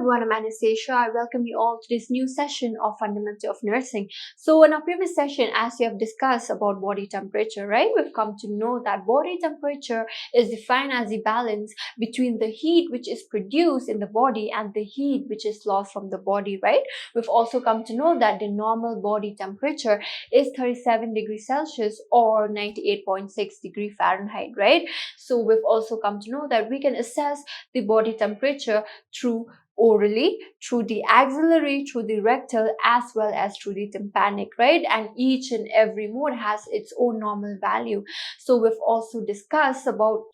everyone, I'm Anastasia. I welcome you all to this new session of Fundamental of Nursing. So in our previous session, as we have discussed about body temperature, right, we've come to know that body temperature is defined as the balance between the heat which is produced in the body and the heat which is lost from the body, right? We've also come to know that the normal body temperature is 37 degrees Celsius or 98.6 degree Fahrenheit, right? So we've also come to know that we can assess the body temperature through orally, through the axillary, through the rectal, as well as through the tympanic, right? And each and every mode has its own normal value. So we've also discussed about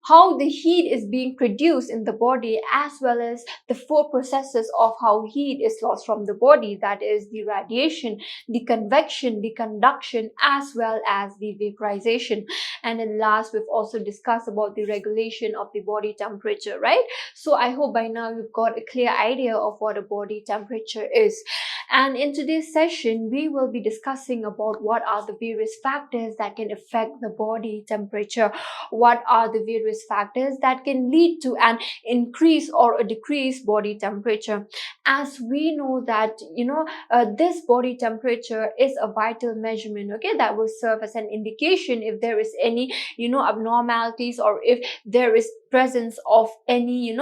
how the heat is being produced in the body, as well as the four processes of how heat is lost from the body, that is the radiation, the convection, the conduction, as well as the vaporization. And then last, we've also discussed about the regulation of the body temperature, right? So I hope by now you've got a clear idea of what a body temperature is. And in today's session, we will be discussing about what are the various factors that can affect the body temperature, what are the various factors that can lead to an increase or a decrease body temperature. As we know that, this body temperature is a vital measurement, okay, that will serve as an indication if there is any, abnormalities, or if there is presence of any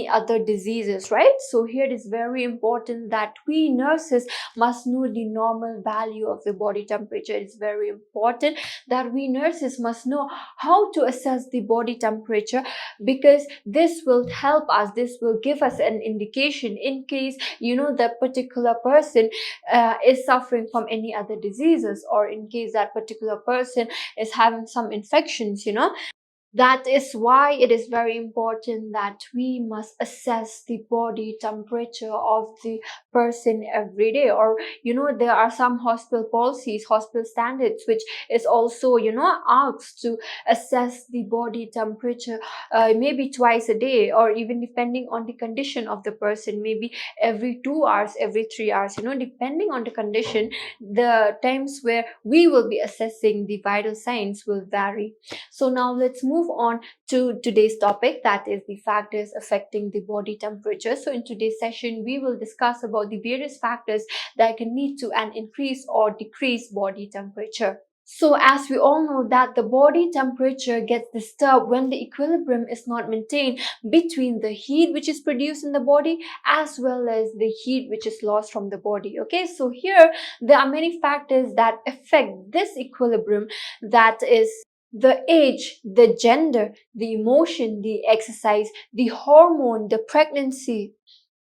other diseases, right? So here it is very important that we nurses must know the normal value of the body temperature. It's very important that we nurses must know how to assess the body temperature, because this will help us, this will give us an indication in case that particular person is suffering from any other diseases, or in case that particular person is having some infections. That is why it is very important that we must assess the body temperature of the person every day. Or there are some hospital policies, hospital standards, which is also asked to assess the body temperature maybe twice a day, or even depending on the condition of the person, maybe every 2 hours, every 3 hours, depending on the condition. The times where we will be assessing the vital signs will vary. So now let's move on to today's topic, that is the factors affecting the body temperature. So in today's session, we will discuss about the various factors that can lead to an increase or decrease body temperature. So as we all know that the body temperature gets disturbed when the equilibrium is not maintained between the heat which is produced in the body as well as the heat which is lost from the body. Okay, so here there are many factors that affect this equilibrium, that is the age, the gender, the emotion, the exercise, the hormone, the pregnancy,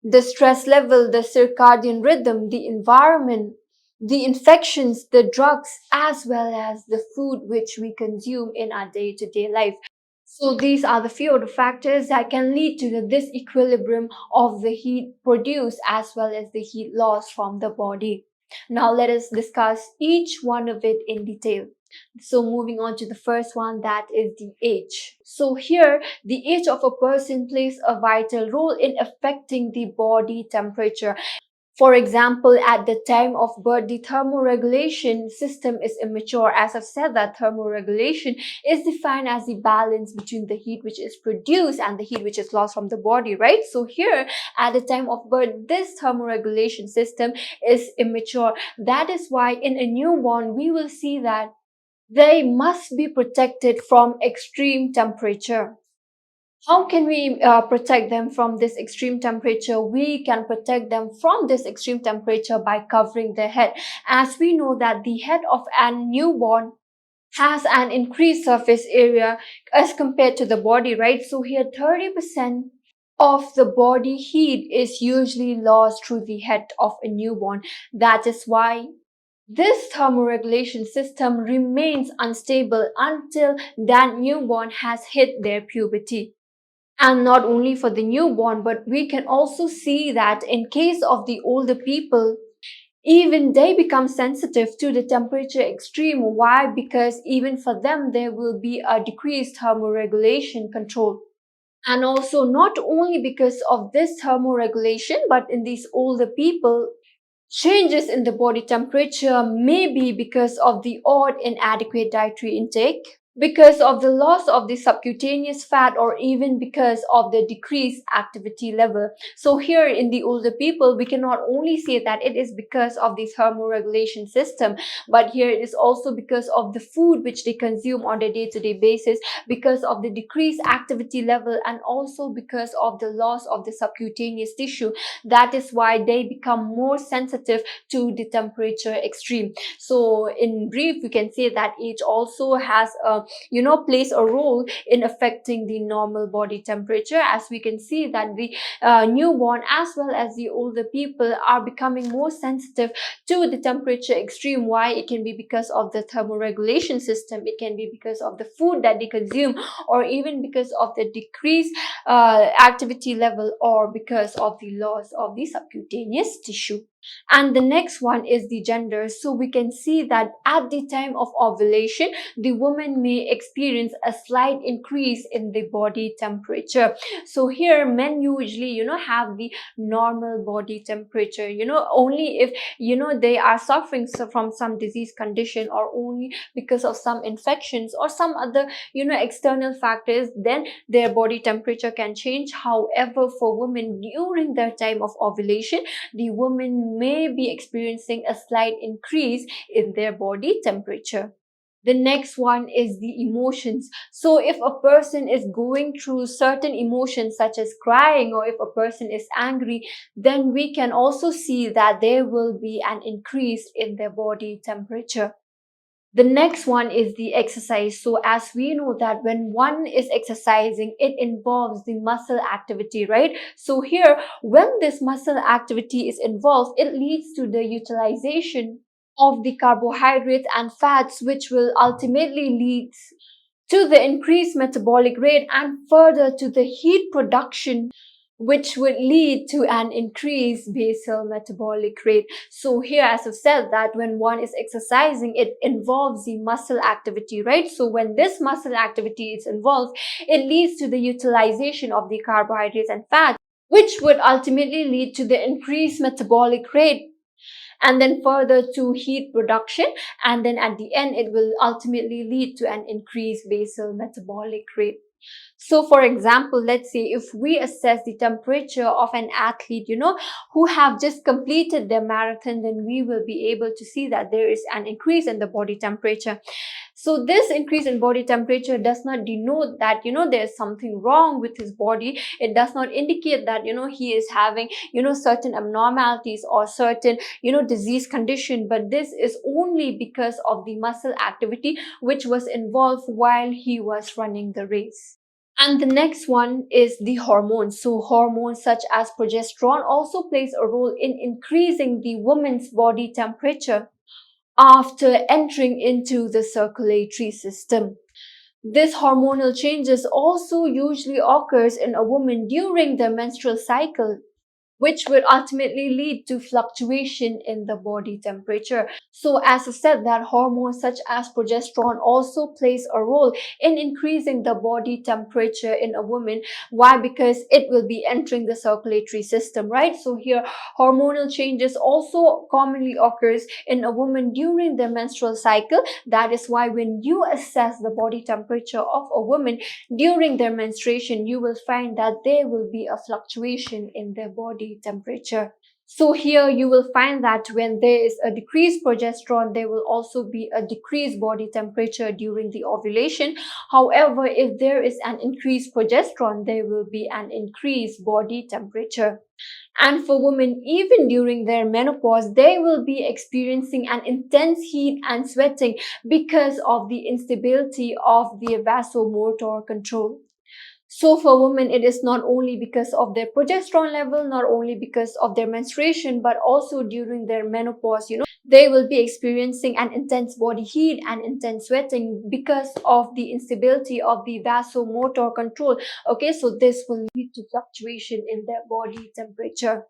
the stress level, the circadian rhythm, the environment, the infections, the drugs, as well as the food which we consume in our day-to-day life. So these are the few of the factors that can lead to the disequilibrium of the heat produced as well as the heat lost from the body. Now let us discuss each one of it in detail. So moving on to the first one, that is the age. So here, the age of a person plays a vital role in affecting the body temperature. For example, at the time of birth, the thermoregulation system is immature. As I've said, that thermoregulation is defined as the balance between the heat which is produced and the heat which is lost from the body, right? So here, at the time of birth, this thermoregulation system is immature. That is why in a newborn, we will see that they must be protected from extreme temperature. How can we protect them from this extreme temperature? We can protect them from this extreme temperature by covering their head. As we know that the head of a newborn has an increased surface area as compared to the body, right? So here 30% of the body heat is usually lost through the head of a newborn. That is why this thermoregulation system remains unstable until that newborn has hit their puberty. And not only for the newborn, but we can also see that in case of the older people, even they become sensitive to the temperature extreme. Why? Because even for them, there will be a decreased thermoregulation control. And also not only because of this thermoregulation, but in these older people, changes in the body temperature may be because of the odd inadequate dietary intake, because of the loss of the subcutaneous fat, or even because of the decreased activity level. So here in the older people, we cannot only say that it is because of this thermoregulation system, but here it is also because of the food which they consume on a day-to-day basis, because of the decreased activity level, and also because of the loss of the subcutaneous tissue. That is why they become more sensitive to the temperature extreme. So in brief, we can say that age also has a plays a role in affecting the normal body temperature, as we can see that the newborn as well as the older people are becoming more sensitive to the temperature extreme. Why? It can be because of the thermoregulation system, it can be because of the food that they consume, or even because of the decreased activity level, or because of the loss of the subcutaneous tissue. And the next one is the gender. So we can see that at the time of ovulation, the woman may experience a slight increase in the body temperature. So here men usually have the normal body temperature, only if they are suffering from some disease condition, or only because of some infections or some other external factors, then their body temperature can change. However, for women during their time of ovulation, the woman may be experiencing a slight increase in their body temperature. The next one is the emotions. So if a person is going through certain emotions such as crying, or if a person is angry, then we can also see that there will be an increase in their body temperature. The next one is the exercise. So as we know that when one is exercising, it involves the muscle activity, right? So here, when this muscle activity is involved, it leads to the utilization of the carbohydrates and fats, which will ultimately lead to the increased metabolic rate, and further to the heat production, which would lead to an increased basal metabolic rate. So here, as I've said, that when one is exercising, it involves the muscle activity, right? So when this muscle activity is involved, it leads to the utilization of the carbohydrates and fats, which would ultimately lead to the increased metabolic rate, and then further to heat production, and then at the end it will ultimately lead to an increased basal metabolic rate. So for example, let's say if we assess the temperature of an athlete, who have just completed their marathon, then we will be able to see that there is an increase in the body temperature. So this increase in body temperature does not denote that, there's something wrong with his body. It does not indicate that, he is having, certain abnormalities or certain, disease condition, but this is only because of the muscle activity which was involved while he was running the race. And the next one is the hormones. So hormones such as progesterone also plays a role in increasing the woman's body temperature after entering into the circulatory system. This hormonal changes also usually occurs in a woman during the menstrual cycle, which will ultimately lead to fluctuation in the body temperature. So as I said, that hormones such as progesterone also plays a role in increasing the body temperature in a woman. Why? Because it will be entering the circulatory system, right? So here, hormonal changes also commonly occurs in a woman during the menstrual cycle. That is why when you assess the body temperature of a woman during their menstruation, you will find that there will be a fluctuation in their body temperature. So here you will find that when there is a decreased progesterone, there will also be a decreased body temperature during the ovulation. However, if there is an increased progesterone, there will be an increased body temperature. And for women, even during their menopause, they will be experiencing an intense heat and sweating because of the instability of the vasomotor control. So for women, it is not only because of their progesterone level, not only because of their menstruation, but also during their menopause, they will be experiencing an intense body heat and intense sweating because of the instability of the vasomotor control. Okay, so this will lead to fluctuation in their body temperature.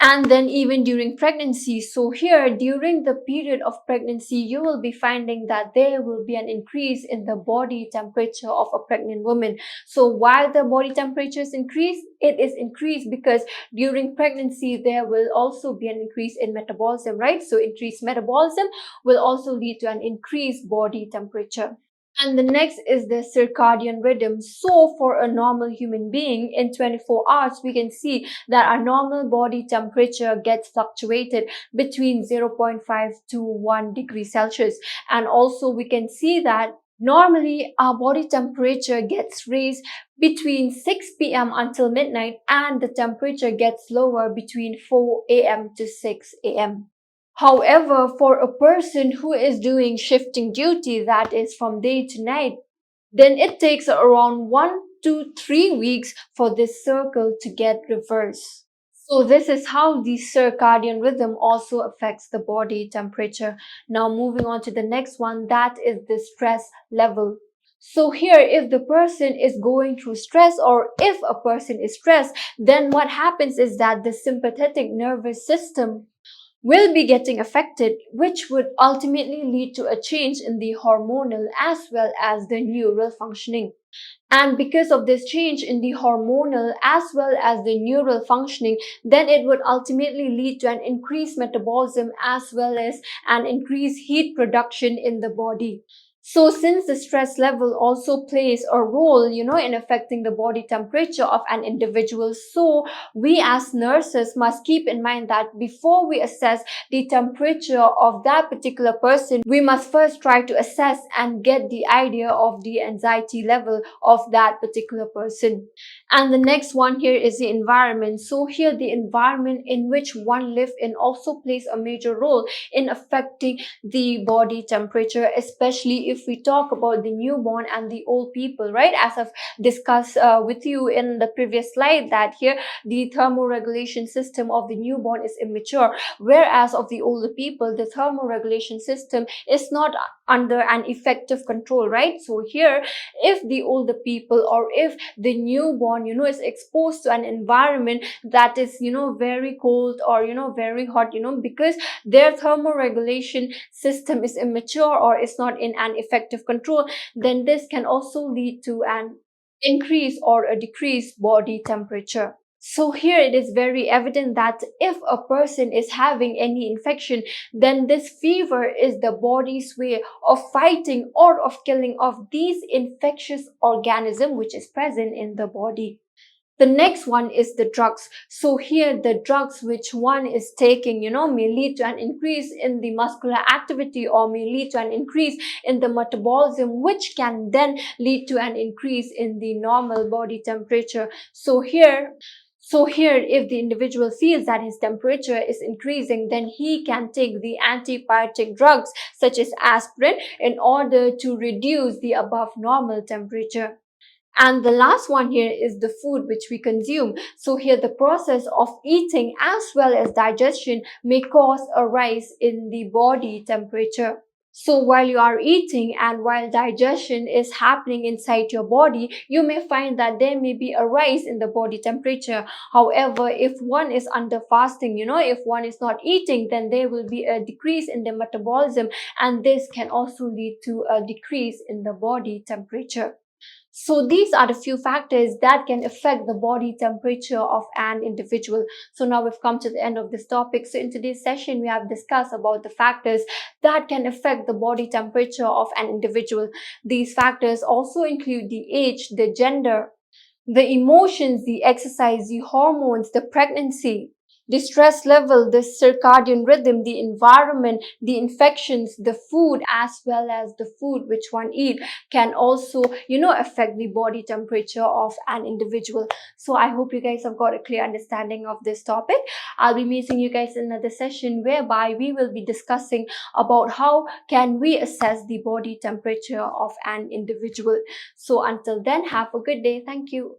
And then even during pregnancy, so here during the period of pregnancy, you will be finding that there will be an increase in the body temperature of a pregnant woman. So why the body temperature is increased? It is increased because during pregnancy there will also be an increase in metabolism, right? So increased metabolism will also lead to an increased body temperature. And the next is the circadian rhythm. So for a normal human being in 24 hours, we can see that our normal body temperature gets fluctuated between zero point 0.5 to 1 degree Celsius. And also we can see that normally our body temperature gets raised between 6 p.m. until midnight, and the temperature gets lower between 4 a.m. to 6 a.m. However, for a person who is doing shifting duty, that is from day to night, then it takes around 1 to 3 weeks for this circle to get reversed. So this is how the circadian rhythm also affects the body temperature. Now moving on to the next one, that is the stress level. So here, if the person is going through stress, or if a person is stressed, then what happens is that the sympathetic nervous system will be getting affected, which would ultimately lead to a change in the hormonal as well as the neural functioning. And because of this change in the hormonal as well as the neural functioning, then it would ultimately lead to an increased metabolism as well as an increased heat production in the body. So since the stress level also plays a role, in affecting the body temperature of an individual, so we as nurses must keep in mind that before we assess the temperature of that particular person, we must first try to assess and get the idea of the anxiety level of that particular person. And the next one here is the environment. So here the environment in which one lives in also plays a major role in affecting the body temperature, especially if we talk about the newborn and the old people, right? As I've discussed with you in the previous slide, that here the thermoregulation system of the newborn is immature, whereas of the older people, the thermoregulation system is not under an effective control, right? So here, if the older people or if the newborn, is exposed to an environment that is, very cold or, very hot, because their thermoregulation system is immature or is not in an effective control, then this can also lead to an increase or a decreased body temperature. So here it is very evident that if a person is having any infection, then this fever is the body's way of fighting or of killing off these infectious organism which is present in the body. The next one is the drugs. So here the drugs which one is taking, may lead to an increase in the muscular activity or may lead to an increase in the metabolism, which can then lead to an increase in the normal body temperature. So here, if the individual feels that his temperature is increasing, then he can take the antibiotic drugs such as aspirin in order to reduce the above normal temperature. And the last one here is the food which we consume. So here the process of eating as well as digestion may cause a rise in the body temperature. So while you are eating and while digestion is happening inside your body, you may find that there may be a rise in the body temperature. However, if one is under fasting, if one is not eating, then there will be a decrease in the metabolism, and this can also lead to a decrease in the body temperature. So these are the few factors that can affect the body temperature of an individual. So now we've come to the end of this topic. So in today's session, we have discussed about the factors that can affect the body temperature of an individual. These factors also include the age, the gender, the emotions, the exercise, the hormones, the pregnancy, the stress level, the circadian rhythm, the environment, the infections, the food, as well as the food which one eat can also, affect the body temperature of an individual. So I hope you guys have got a clear understanding of this topic. I'll be meeting you guys in another session whereby we will be discussing about how can we assess the body temperature of an individual. So until then, have a good day. Thank you.